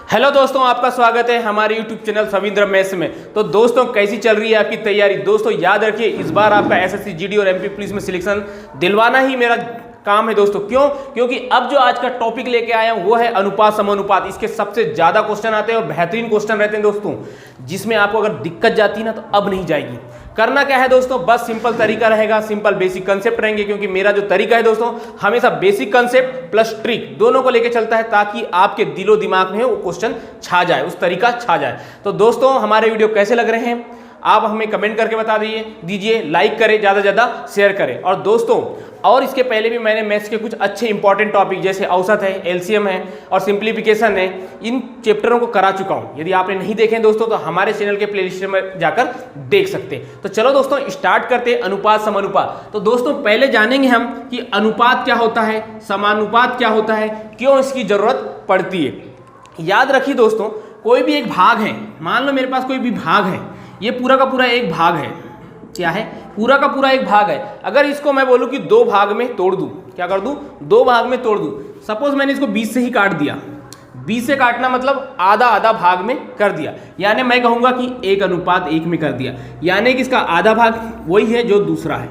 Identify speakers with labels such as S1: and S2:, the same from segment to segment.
S1: Hello दोस्तों, आपका स्वागत है हमारे यूट्यूब चैनल सविंद्र मेस में। तो दोस्तों, कैसी चल रही है आपकी तैयारी? दोस्तों याद रखिए, इस बार आपका एसएससी जीडी और एमपी पुलिस में सिलेक्शन दिलवाना ही मेरा काम है दोस्तों। क्यों? क्योंकि अब जो आज का टॉपिक लेके आया हूं वो है अनुपात समानुपात। इसके सबसे ज्यादा क्वेश्चन आते हैं और बेहतरीन क्वेश्चन रहते हैं दोस्तों, जिसमें आपको अगर दिक्कत जाती है ना तो अब नहीं जाएगी। करना क्या है दोस्तों, बस सिंपल तरीका रहेगा, सिंपल बेसिक कंसेप्ट रहेंगे। क्योंकि मेरा जो तरीका है दोस्तों, हमेशा बेसिक कंसेप्ट प्लस ट्रिक दोनों को लेकर चलता है, ताकि आपके दिलो दिमाग में वो क्वेश्चन छा जाए, उस तरीका छा जाए। तो दोस्तों, हमारे वीडियो कैसे लग रहे हैं आप हमें कमेंट करके बता दीजिए, लाइक करें, ज़्यादा से ज़्यादा शेयर करें। और दोस्तों, और इसके पहले भी मैंने मैथ्स के कुछ अच्छे इंपॉर्टेंट टॉपिक जैसे औसत है, एलसीएम है और सिंप्लीफिकेशन है, इन चैप्टरों को करा चुका हूं। यदि आपने नहीं देखे दोस्तों तो हमारे चैनल के प्लेलिस्ट में जाकर देख सकते हैं। तो चलो दोस्तों, स्टार्ट करते हैं अनुपात समानुपात। तो दोस्तों, पहले जानेंगे हम कि अनुपात क्या होता है, समानुपात क्या होता है, क्यों इसकी जरूरत पड़ती है। याद रखिए दोस्तों, कोई भी एक भाग है, मान लो मेरे पास कोई भी भाग है, ये पूरा का पूरा एक भाग है। क्या है? पूरा का पूरा एक भाग है। अगर इसको मैं बोलूं कि दो भाग में तोड़ दूं, क्या कर दूं? दो भाग में तोड़ दूं। सपोज मैंने इसको 20 से ही काट दिया। 20 से काटना मतलब आधा आधा भाग में कर दिया, यानी मैं कहूंगा कि 1:1 में कर दिया, यानी कि इसका आधा भाग वही है जो दूसरा है।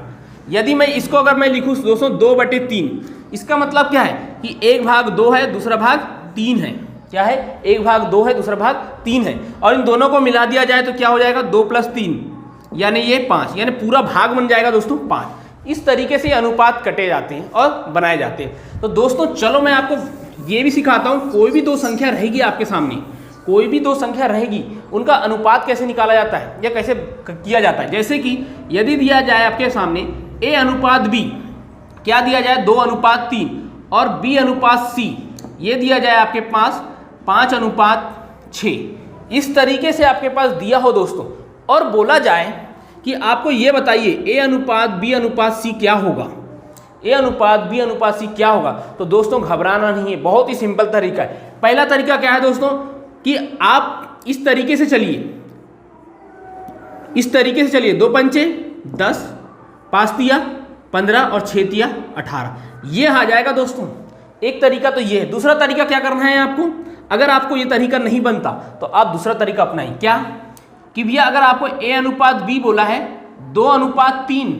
S1: यदि मैं इसको अगर मैं लिखूं दोस्तों 2/3, इसका मतलब क्या है कि एक भाग 2 है, दूसरा भाग 3 है। क्या है? एक भाग 2 है, दूसरा भाग 3 है। और इन दोनों को मिला दिया जाए तो क्या हो जाएगा? 2 + 3 यानी ये 5, यानी पूरा भाग बन जाएगा दोस्तों 5। इस तरीके से अनुपात कटे जाते हैं और बनाए जाते हैं। तो दोस्तों चलो मैं आपको ये भी सिखाता हूं, कोई भी दो संख्या रहेगी आपके सामने, कोई भी दो संख्या रहेगी, उनका अनुपात कैसे निकाला जाता है या कैसे किया जाता है। जैसे कि यदि दिया जाए आपके सामने A/B, क्या दिया जाए? 2:3 और B/C, ये दिया जाए आपके पास 5:6। इस तरीके से आपके पास दिया हो दोस्तों, और बोला जाए कि आपको ये बताइए A/B/C क्या होगा, A/B/C क्या होगा। तो दोस्तों घबराना नहीं है, बहुत ही सिंपल तरीका है। पहला तरीका क्या है दोस्तों कि आप इस तरीके से चलिए, इस तरीके से चलिए। 2 पंचे 10, 5 तिया 15 और 6 तिया 18, ये आ जाएगा दोस्तों। एक तरीका तो ये है। दूसरा तरीका क्या करना है आपको, अगर आपको ये तरीका नहीं बनता तो आप दूसरा तरीका अपनाएं। क्या कि भैया, अगर आपको A/B बोला है 2:3,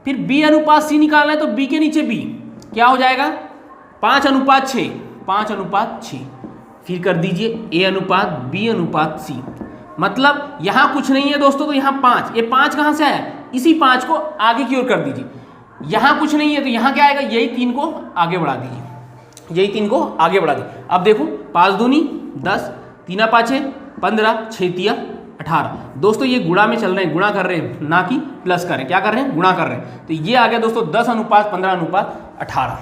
S1: फिर B/C निकालना है तो B के नीचे B क्या हो जाएगा? 5:6, 5:6। फिर कर दीजिए A/B/C। मतलब यहां कुछ नहीं है दोस्तों, तो यहां 5, ये 5 कहां से आया? इसी 5 को आगे की ओर कर दीजिए। यहां कुछ नहीं है तो यहां क्या आएगा? यही 3 को आगे बढ़ा दीजिए, यही 3 को आगे बढ़ा दीजिए। अब देखो 5 दूनी 10, 3 5 15, 6 तिया 18। दोस्तों ये गुणा में चल रहे हैं, गुणा कर रहे हैं, ना कि प्लस कर रहे हैं। क्या कर रहे हैं? गुणा कर रहे हैं। तो ये आ गया दोस्तों 10:15:18।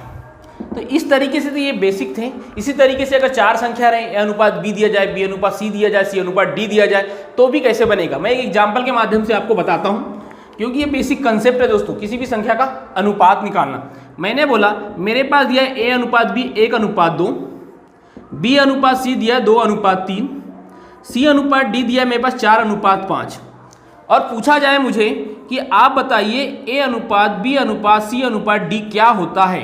S1: तो इस तरीके से तो ये बेसिक थे। इसी तरीके से अगर 4 संख्या रहे, A/B दिया जाए, B/C दिया जाए, C/D दिया जाए, तो भी कैसे बनेगा मैं एक एग्जाम्पल के माध्यम से आपको बताता हूँ, क्योंकि ये बेसिक कंसेप्ट है दोस्तों, किसी भी संख्या का अनुपात निकालना। मैंने बोला मेरे पास दिया है A/B 1:2, B/C दिया 2:3, C/D दिया मेरे पास 4:5। और पूछा जाए मुझे कि आप बताइए A/B/C/D क्या होता है,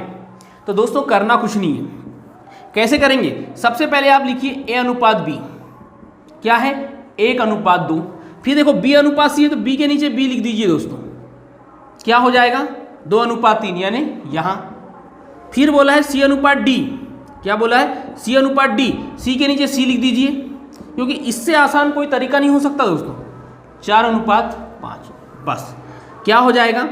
S1: तो दोस्तों करना कुछ नहीं है। कैसे करेंगे? सबसे पहले आप लिखिए A/B क्या है? 1:2। फिर देखो B/C है तो B के नीचे B लिख दीजिए दोस्तों, क्या हो जाएगा? 2:3 यानी यहां। फिर बोला है C/D, क्या बोला है? C/D, C के नीचे C लिख दीजिए, क्योंकि इससे आसान कोई तरीका नहीं हो सकता दोस्तों। 4:5, बस क्या हो जाएगा?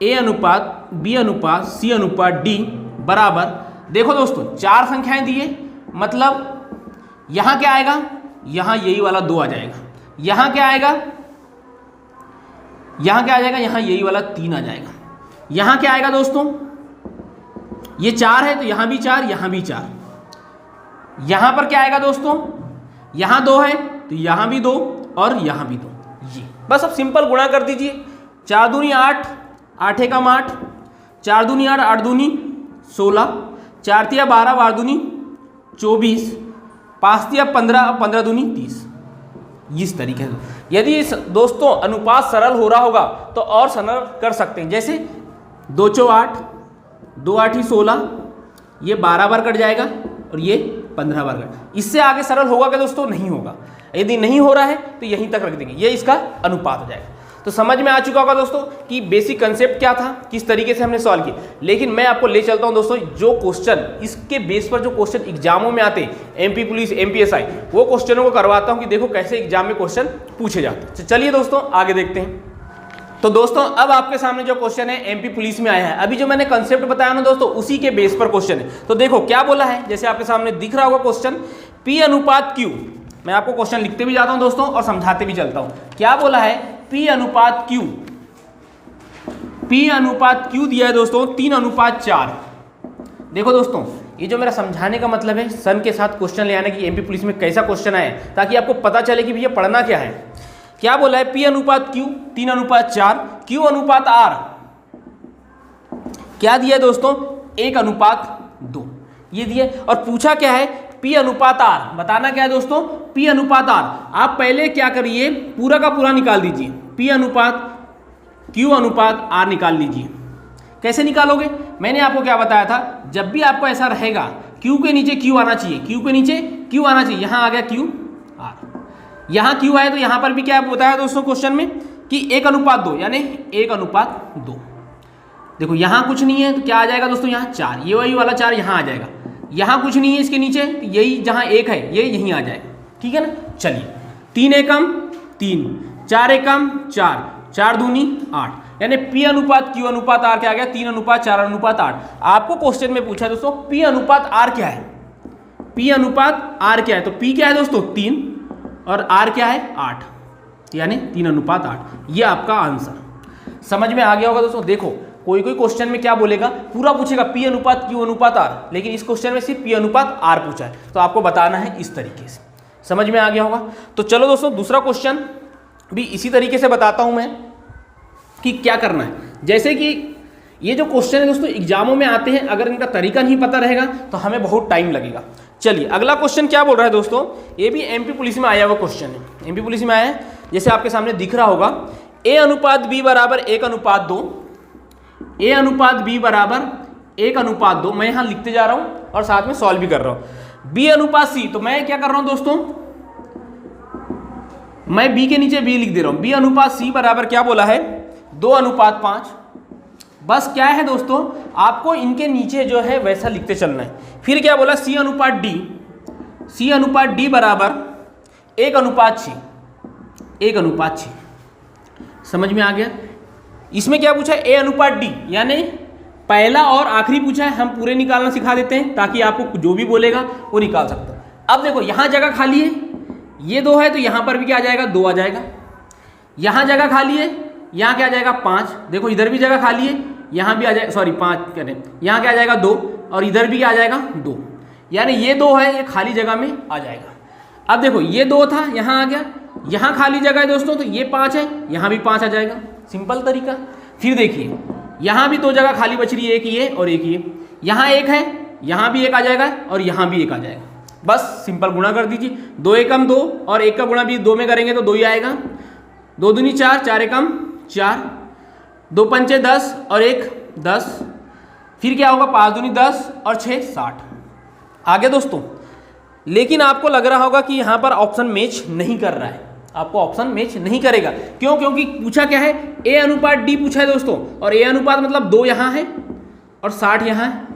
S1: A/B/C/D बराबर, देखो दोस्तों 4 संख्याएं दिए, मतलब यहां क्या आएगा? यहां यही वाला 2 आ जाएगा। यहां क्या आएगा? यहां क्या आ जाएगा? यहां यही वाला 3 आ जाएगा। यहां क्या आएगा दोस्तों? ये 4 है तो यहां भी 4, यहां भी 4। यहां पर क्या आएगा दोस्तों? यहां 2 है तो यहां भी 2 और यहां भी 2। ये बस अब सिंपल गुणा कर दीजिए। 4 दूनी 8, 8 एकम 8, 4 दूनी 8, 8 दूनी 16, 4 तिया 12, 12 दूनी 24, 5 तिया 15, 15 दूनी 30। इस तरीके से यदि दोस्तों अनुपात सरल हो रहा होगा तो और सरल कर सकते हैं। जैसे 2 चौ 8, 2 8 16, ये 12 बार कट जाएगा और ये 15 वर्ग। इससे आगे सरल होगा क्या दोस्तों? नहीं होगा। यदि नहीं हो रहा है तो यहीं तक रख देंगे, ये इसका अनुपात हो जाएगा। तो समझ में आ चुका होगा दोस्तों कि बेसिक कंसेप्ट क्या था, किस तरीके से हमने सॉल्व किया। लेकिन मैं आपको ले चलता हूं दोस्तों, जो क्वेश्चन इसके बेस पर जो क्वेश्चन एग्जामों में आते हैं, एमपी पुलिस, एमपीएसआई, वो क्वेश्चनों को करवाता हूं कि देखो कैसे एग्जाम में क्वेश्चन पूछे जाते हैं। चलिए दोस्तों आगे देखते हैं। तो दोस्तों अब आपके सामने जो क्वेश्चन है एमपी पुलिस में आया है, अभी जो मैंने कंसेप्ट बताया ना दोस्तों, उसी के बेस पर क्वेश्चन है। तो देखो क्या बोला है, जैसे आपके सामने दिख रहा होगा क्वेश्चन, P अनुपात Q। मैं आपको क्वेश्चन लिखते भी जाता हूं दोस्तों और समझाते भी चलता हूं। क्या बोला है? P अनुपात Q। P अनुपात Q दिया है दोस्तों 3:4। देखो दोस्तों, ये जो मेरा समझाने का मतलब है, सन के साथ क्वेश्चन ले आने की एमपी पुलिस में कैसा क्वेश्चन आए, ताकि आपको पता चले कि भैया पढ़ना क्या है। क्या बोला है? P अनुपात Q 3:4, Q अनुपात R क्या दिया है दोस्तों? 1:2 ये दिए। और पूछा क्या है? P अनुपात R। बताना क्या है दोस्तों? P अनुपात R। आप पहले क्या करिए, पूरा का पूरा निकाल दीजिए, P अनुपात Q अनुपात R निकाल लीजिए। कैसे निकालोगे? मैंने आपको क्या बताया था, जब भी आपको ऐसा रहेगा Q के नीचे Q आना चाहिए, Q के नीचे Q आना चाहिए, यहां आ गया Q R, यहाँ Q आए तो यहाँ पर भी क्या बताया दोस्तों क्वेश्चन में कि 1:2 यानी 1:2। देखो यहाँ कुछ नहीं है तो क्या आ जाएगा दोस्तों? यहाँ 4, ये वही वाला 4 यहाँ आ जाएगा। यहाँ कुछ नहीं है इसके नीचे, तो यही जहाँ 1 है ये यहीं आ जाएगा। ठीक है ना? चलिए 3 एकम 3, 4 एकम 4, 4 दूनी 8, यानी P अनुपात Q अनुपात R क्या आ गया? 3:4:8। आपको क्वेश्चन में पूछा दोस्तों P अनुपात R क्या है? P अनुपात R क्या है? तो P क्या है दोस्तों? 3 और R क्या है? 8, यानी 3:8। ये आपका आंसर समझ में आ गया होगा दोस्तों। देखो कोई कोई क्वेश्चन में क्या बोलेगा, पूरा पूछेगा P अनुपात Q अनुपात R, लेकिन इस क्वेश्चन में सिर्फ P अनुपात R पूछा है, तो आपको बताना है इस तरीके से। समझ में आ गया होगा। तो चलो दोस्तों दूसरा क्वेश्चन भी इसी तरीके से बताता हूं मैं कि क्या करना है। जैसे कि ये जो क्वेश्चन है दोस्तों एग्जामों में आते हैं, अगर इनका तरीका नहीं पता रहेगा तो हमें बहुत टाइम लगेगा। चलिए अगला क्वेश्चन क्या बोल रहा है दोस्तों, ये भी एमपी पुलिस में आया हुआ क्वेश्चन है। एमपी पुलिस में आया है, जैसे आपके सामने दिख रहा होगा, A अनुपात B बराबर 1:2, A अनुपात B बराबर 1:2। मैं यहाँ लिखते जा रहा हूँ और साथ में सॉल्व भी कर रहा हूँ। B अनुपात C, तो मैं क्या कर रहा हूँ दोस्तों, मैं B के नीचे B लिख दे रहा हूँ। B अनुपात C बराबर क्या बोला है? 2:5। बस क्या है दोस्तों, आपको इनके नीचे जो है वैसा लिखते चलना है। फिर क्या बोला? C अनुपात D, C अनुपात D बराबर 1:6, 1:6। समझ में आ गया? इसमें क्या पूछा है? A अनुपात D, यानी पहला और आखिरी पूछा है। हम पूरे निकालना सिखा देते हैं ताकि आपको जो भी बोलेगा वो निकाल सकते हो। अब देखो यहाँ जगह खाली है, ये 2 है तो यहाँ पर भी क्या आ जाएगा? 2 आ जाएगा। यहाँ जगह खाली है, यहाँ क्या आ जाएगा? 5। देखो इधर भी जगह खाली है, यहाँ भी आ जाएगा, सॉरी 5 कह रहे हैं, यहाँ क्या आ जाएगा? 2, और इधर भी क्या आ जाएगा? 2, यानी ये 2 है, ये खाली जगह में आ जाएगा। अब देखो ये 2 था, यहाँ आ गया, यहाँ खाली जगह है दोस्तों, तो ये 5 है, यहाँ भी 5 आ जाएगा। सिंपल तरीका। फिर देखिए यहाँ भी 2 जगह खाली बच रही है, एक ये और एक ये, यहाँ 1 है, यहाँ भी 1 आ जाएगा और यहाँ भी 1 आ जाएगा। बस सिंपल गुणा कर दीजिए, 2 एकम 2 और 1 का गुणा भी 2 में करेंगे तो 2 ही आएगा। 2 दूनी 4, 4 एकम 4, 2 पंचे 10 और 1 10। फिर क्या होगा? 5 दूनी 10 और 6 60। आगे दोस्तों, लेकिन आपको लग रहा होगा कि यहाँ पर ऑप्शन मैच नहीं कर रहा है, आपको ऑप्शन मैच नहीं करेगा। क्यों? क्योंकि पूछा क्या है? A अनुपात D पूछा है दोस्तों, और A अनुपात मतलब 2 यहाँ है और 60 यहाँ है।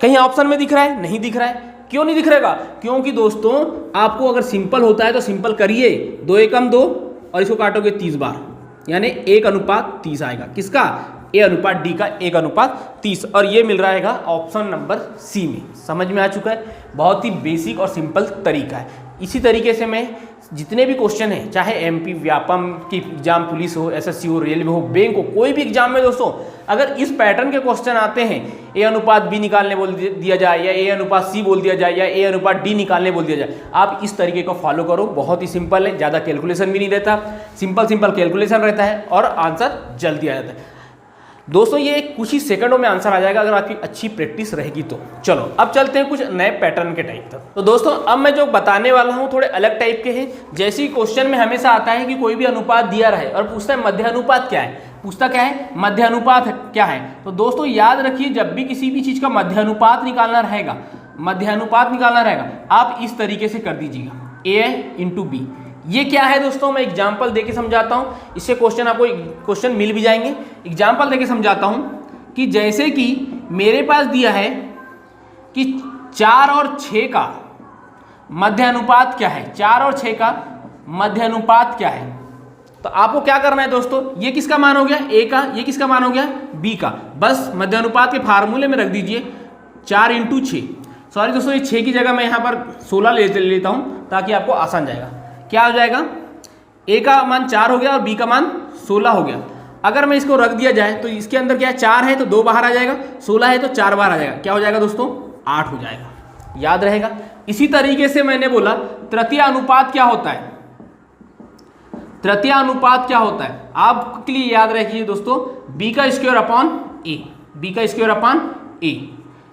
S1: कहीं ऑप्शन में दिख रहा है? नहीं दिख रहा है। क्यों नहीं दिख रहेगा? क्योंकि दोस्तों आपको अगर सिंपल होता है तो सिंपल करिए, 2 एकम 2 और इसको काटोगे 30 बार, यानी 1:30 आएगा। किसका? A अनुपात D का 1:30, और ये मिल रहेगा ऑप्शन नंबर C में। समझ में आ चुका है? बहुत ही बेसिक और सिंपल तरीका है। इसी तरीके से मैं जितने भी क्वेश्चन हैं, चाहे एमपी व्यापम की एग्जाम, पुलिस हो, एसएससी हो, रेलवे हो, बैंक हो, कोई भी एग्जाम में दोस्तों अगर इस पैटर्न के क्वेश्चन आते हैं, A अनुपात B निकालने बोल दिया जाए या A अनुपात C बोल दिया जाए या A अनुपात D निकालने बोल दिया जाए, आप इस तरीके को फॉलो करो। बहुत ही सिंपल है, ज़्यादा कैलकुलेशन भी नहीं रहता, सिंपल कैलकुलेशन रहता है और आंसर जल्दी आ जाता है दोस्तों। ये कुछ ही सेकंडों में आंसर आ जाएगा अगर आपकी अच्छी प्रैक्टिस रहेगी तो। चलो अब चलते हैं कुछ नए पैटर्न के टाइप तक। तो दोस्तों अब मैं जो बताने वाला हूँ थोड़े अलग टाइप के हैं। जैसे ही क्वेश्चन में हमेशा आता है कि कोई भी अनुपात दिया रहे और पूछता है मध्य अनुपात क्या है, पूछता क्या है? मध्य अनुपात क्या है। तो दोस्तों याद रखिए, जब भी किसी भी चीज़ का मध्य अनुपात निकालना रहेगा मध्यानुपात निकालना रहेगा, आप इस तरीके से कर दीजिएगा ए इंटू बी। ये क्या है दोस्तों, मैं एग्जाम्पल देके समझाता हूँ, इससे क्वेश्चन आपको क्वेश्चन मिल भी जाएंगे। एग्जाम्पल देके समझाता हूँ कि जैसे कि मेरे पास दिया है कि 4 और 6 का मध्य अनुपात क्या है, 4 और 6 का मध्य अनुपात क्या है। तो आपको क्या करना है दोस्तों, ये किसका मान हो गया ए का, ये किसका मान हो गया बी का। बस मध्य अनुपात के फार्मूले में रख दीजिए 4 इंटू 6। सॉरी दोस्तों, ये 6 की जगह मैं यहाँ पर 16 ले लेता हूँ ताकि आपको आसान जाएगा। क्या हो जाएगा, ए का मान 4 हो गया और बी का मान 16 हो गया। अगर मैं इसको रख दिया जाए तो इसके अंदर क्या है, 4 है तो 2 बाहर आ जाएगा, 16 है तो 4 बाहर आ जाएगा। क्या हो जाएगा दोस्तों, 8 हो जाएगा। याद रहेगा। इसी तरीके से मैंने बोला तृतीय अनुपात क्या होता है, तृतीय अनुपात क्या होता है आपके लिए याद रखिए दोस्तों, बी का स्क्वायर अपॉन ए, बी का स्क्वायर अपॉन ए।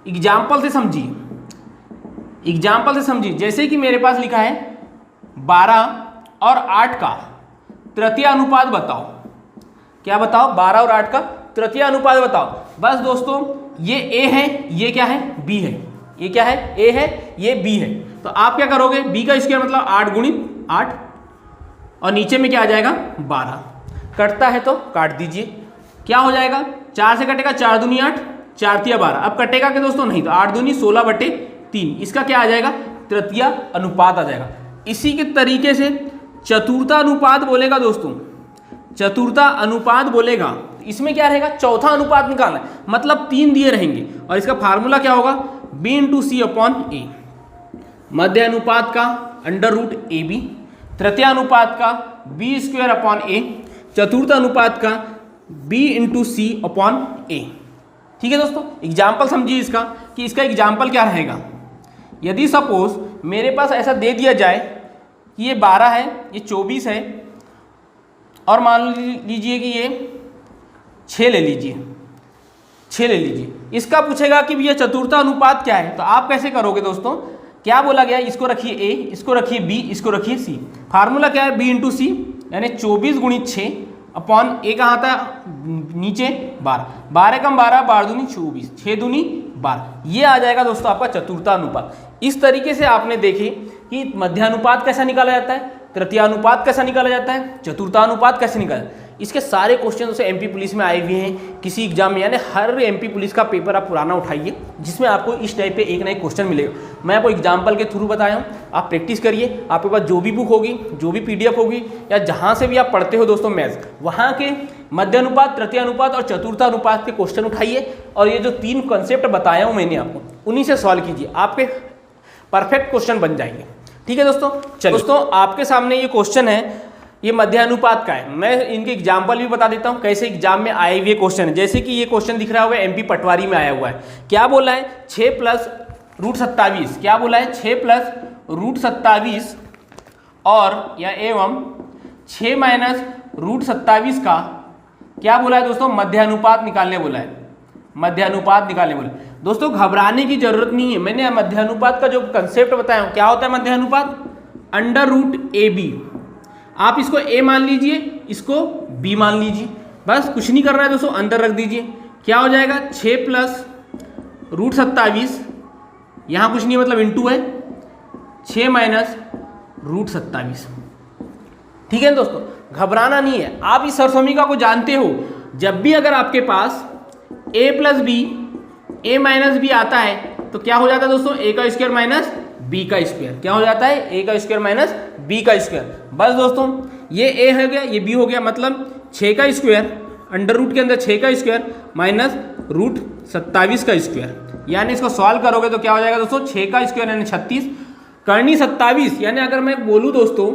S1: एग्जाम्पल से समझिए, एग्जाम्पल से समझिए। जैसे कि मेरे पास लिखा है 12 और 8 का तृतीय अनुपात बताओ। क्या बताओ, 12 और 8 का तृतीय अनुपात बताओ। बस दोस्तों ये ए है, ये क्या है बी है, ये क्या है ए है, ये बी है। तो आप क्या करोगे, बी का स्क्वायर मतलब 8 गुणित 8 और नीचे में क्या आ जाएगा 12। कटता है तो काट दीजिए, क्या हो जाएगा 4 से कटेगा 4 दूनी 8, 4 तिया 12। अब कटेगा कि दोस्तों नहीं, तो 8 दूनी 16/3, इसका क्या आ जाएगा तृतीय अनुपात आ जाएगा। इसी के तरीके से चतुर्था अनुपात बोलेगा दोस्तों, चतुर्था अनुपात बोलेगा, इसमें क्या रहेगा चौथा अनुपात निकालना है, मतलब 3 दिए रहेंगे और इसका फार्मूला क्या होगा बी इंटू सी अपॉन ए। मध्य अनुपात का अंडर रूट ए बी, तृतीय अनुपात का बी स्क्वायर अपॉन ए, चतुर्थ अनुपात का बी इंटू सी अपॉन ए। ठीक है दोस्तों, एग्जाम्पल समझिए इसका कि इसका एग्जाम्पल क्या रहेगा। यदि सपोज मेरे पास ऐसा दे दिया जाए कि ये 12 है, ये 24 है और मान लीजिए कि ये 6 ले लीजिए, 6 ले लीजिए। इसका पूछेगा कि ये चतुर्थ अनुपात क्या है, तो आप कैसे करोगे दोस्तों, क्या बोला गया, इसको रखिए ए, इसको रखिए बी, इसको रखिए सी। फार्मूला क्या है बी इंटू सी, यानी 24 गुणित 6 अपॉन ए कहाँ था नीचे 12, 12 कम 12, 12 दूनी 24, 6 दूनी 12। ये आ जाएगा दोस्तों आपका चतुर्थ अनुपात। इस तरीके से आपने देखे कि मध्यानुपात कैसा निकाला जाता है, तृतीय अनुपात कैसा निकाला जाता है, चतुर्थानुपात कैसे निकाला। इसके सारे क्वेश्चन से एमपी पुलिस में आए हुए हैं किसी एग्जाम में, यानी हर एमपी पुलिस का पेपर आप पुराना उठाइए जिसमें आपको इस टाइप पे एक ना एक क्वेश्चन मिलेगा। मैं आपको एग्जाम्पल के थ्रू बताया हूँ, आप प्रैक्टिस करिए। आपके पास जो भी बुक होगी, जो भी पीडीएफ होगी या जहाँ से भी आप पढ़ते हो दोस्तों मैथ्स, वहाँ के मध्य अनुपात, तृतीय अनुपात और चतुर्थ अनुपात के क्वेश्चन उठाइए और ये जो 3 कॉन्सेप्ट बताया हूँ मैंने आपको, उन्हीं से सॉल्व कीजिए, आपके परफेक्ट क्वेश्चन बन जाएंगे। ठीक है दोस्तों, चलिए दोस्तों आपके सामने ये क्वेश्चन है, ये मध्य अनुपात का है। मैं इनके एग्जाम्पल भी बता देता हूँ कैसे एग्जाम में आए हुए क्वेश्चन है। जैसे कि ये क्वेश्चन दिख रहा हुआ है एमपी पटवारी में आया हुआ है। क्या बोला है 6 प्लस रूट 27, क्या बोला है 6 प्लस रूट 27 और या एवं 6 माइनस रूट 27 का क्या बोला है दोस्तों मध्यानुपात निकालने बोला है, मध्यानुपात निकालने बोला। दोस्तों घबराने की जरूरत नहीं है, मैंने मध्यानुपात का जो कंसेप्ट बताया हूँ, क्या होता है मध्यानुपात, अंडर रूट ए बी। आप इसको a मान लीजिए, इसको b मान लीजिए, बस कुछ नहीं करना है दोस्तों, अंदर रख दीजिए। क्या हो जाएगा 6 प्लस रूट 27, यहाँ कुछ नहीं मतलब इंटू है 6 माइनस रूट 27। ठीक है दोस्तों, घबराना नहीं है, आप इस सरसमीका को जानते हो। जब भी अगर आपके पास a plus B, a minus B आता है तो क्या हो जाता है दोस्तों a का स्क्वायर माइनस b का स्क्वायर। क्या हो जाता है a का स्क्वायर माइनस b का स्क्वायर। बस दोस्तों ये a हो गया, ये b हो गया, मतलब 6 का स्क्वायर अंडर रूट के अंदर 6 का स्क्वायर माइनस रूट 27 का स्क्वायर, यानी इसको सॉल्व करोगे तो क्या हो जाएगा दोस्तों 6 का स्क्वायर यानी 36 करनी 27। यानी अगर मैं बोलूँ दोस्तों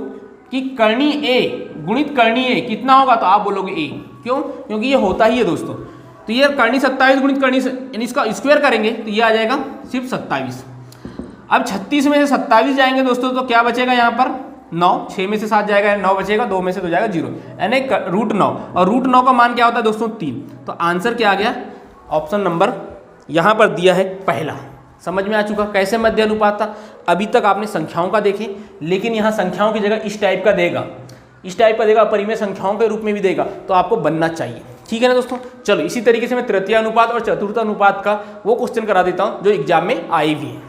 S1: कि करनी a गुणित करनी a कितना होगा तो आप बोलोगे a, क्यों, क्योंकि ये होता ही है दोस्तों। तो ये करनी 27 गुणित करनी यानी इसका स्क्वायर करेंगे तो ये आ जाएगा सिर्फ 27। अब 36 में से 27 जाएंगे दोस्तों तो क्या बचेगा यहाँ पर 9, 6 में से 7 जाएगा 9 बचेगा, 2 में से 2 जाएगा 0, यानी रूट 9। और रूट 9 का मान क्या होता है दोस्तों 3। तो आंसर क्या आ गया, ऑप्शन नंबर यहाँ पर दिया है पहला। समझ में आ चुका कैसे मध्य अनुपात था। अभी तक आपने संख्याओं का देखे, लेकिन यहाँ संख्याओं की जगह इस टाइप का देगा, इस टाइप का देगा, परिमेय संख्याओं के रूप में भी देगा, तो आपको बनना चाहिए। ठीक है ना दोस्तों। चलो इसी तरीके से मैं तृतीय अनुपात और चतुर्थ अनुपात का वो क्वेश्चन करा देता हूँ जो एग्जाम में आए भी हैं।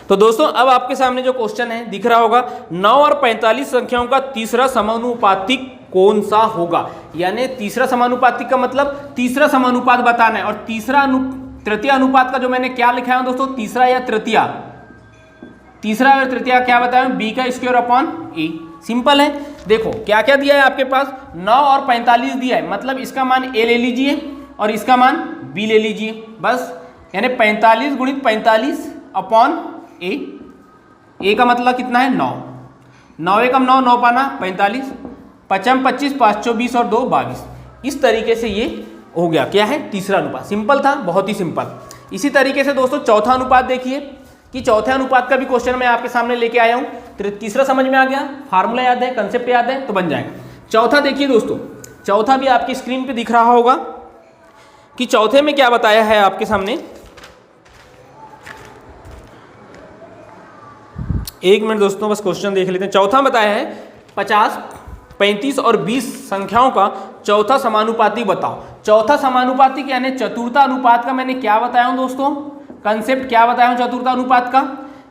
S1: तो दोस्तों अब आपके सामने जो क्वेश्चन है दिख रहा होगा, 9 और 45 संख्याओं का तीसरा समानुपातिक कौन सा होगा। यानी तीसरा समानुपातिक का मतलब तीसरा समानुपात बताना है, और तृतीय अनुपात का जो मैंने क्या लिखा है दोस्तों, तीसरा या तृतीय, तीसरा और तृतीय क्या बताया, बी का स्क्वायर अपॉन ए। सिंपल है। देखो क्या क्या दिया है आपके पास, 9 और 45 दिया है, मतलब इसका मान ए ले लीजिए और इसका मान बी ले लीजिए, बस। यानी 45 गुणित 45 अपॉन ए का मतलब कितना है 9, 9 एकम 9, 9 पाना 45, 5 25, 5 24 और 2 22। इस तरीके से ये हो गया क्या है, तीसरा अनुपात। सिंपल था, बहुत ही सिंपल। इसी तरीके से दोस्तों चौथा अनुपात देखिए कि चौथे अनुपात का भी क्वेश्चन मैं आपके सामने लेके आया हूं। तीसरा समझ में आ गया, फार्मूला याद है, कंसेप्ट याद है, तो बन जाएगा। चौथा देखिए दोस्तों, चौथा भी आपकी स्क्रीन पे दिख रहा होगा कि चौथे में क्या बताया है आपके सामने। एक मिनट दोस्तों, बस क्वेश्चन देख लेते हैं। चौथा बताया है 50, 35 और 20 संख्याओं का चौथा समानुपाती बताओ। चौथा समानुपातिक यानी चतुर्था अनुपात का मैंने क्या बताया हूं दोस्तों, कंसेप्ट क्या बताया हूं चतुर्था अनुपात का,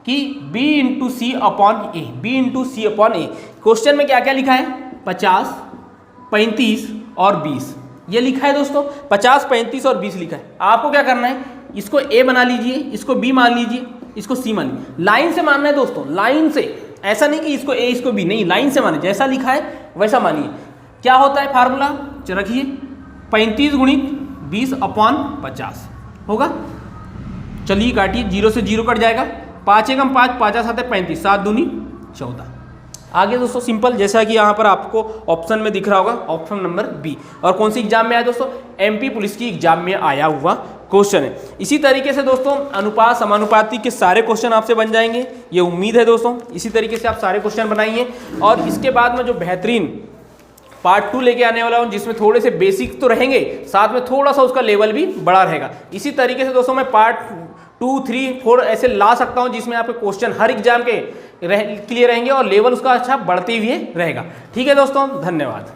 S1: कि b इंटू सी अपॉन ए, b इंटू सी अपॉन ए। क्वेश्चन में क्या क्या लिखा है, 50, 35 और 20 ये लिखा है दोस्तों, 50, 35 और 20 लिखा है। आपको क्या करना है, इसको a बना लीजिए, इसको b मान लीजिए, इसको c मान लीजिए। लाइन से मानना है दोस्तों, लाइन से, ऐसा नहीं कि इसको a इसको b, नहीं, लाइन से मानिए, जैसा लिखा है वैसा मानिए। क्या होता है फार्मूला, रखिए 35 गुणित 20 अपॉन 50 होगा। चलिए काटिए, 0 से 0 कट जाएगा, 5 एकम 5, 5 7 35, 7 दूनी 14। आगे दोस्तों सिंपल, जैसा कि यहाँ पर आपको ऑप्शन में दिख रहा होगा, ऑप्शन नंबर बी। और कौन सी एग्जाम में आया दोस्तों, एमपी पुलिस की एग्जाम में आया हुआ क्वेश्चन है। इसी तरीके से दोस्तों अनुपात समानुपाती के सारे क्वेश्चन आपसे बन जाएंगे, ये उम्मीद है दोस्तों। इसी तरीके से आप सारे क्वेश्चन बनाइए, और इसके बाद में जो बेहतरीन पार्ट 2 लेके आने वाला हूँ, जिसमें थोड़े से बेसिक तो रहेंगे, साथ में थोड़ा सा उसका लेवल भी बड़ा रहेगा। इसी तरीके से दोस्तों मैं पार्ट 2, 3, 4 ऐसे ला सकता हूं, जिसमें आपके क्वेश्चन हर एग्जाम के क्लियर रहेंगे और लेवल उसका अच्छा बढ़ते हुए रहेगा। ठीक है दोस्तों, धन्यवाद।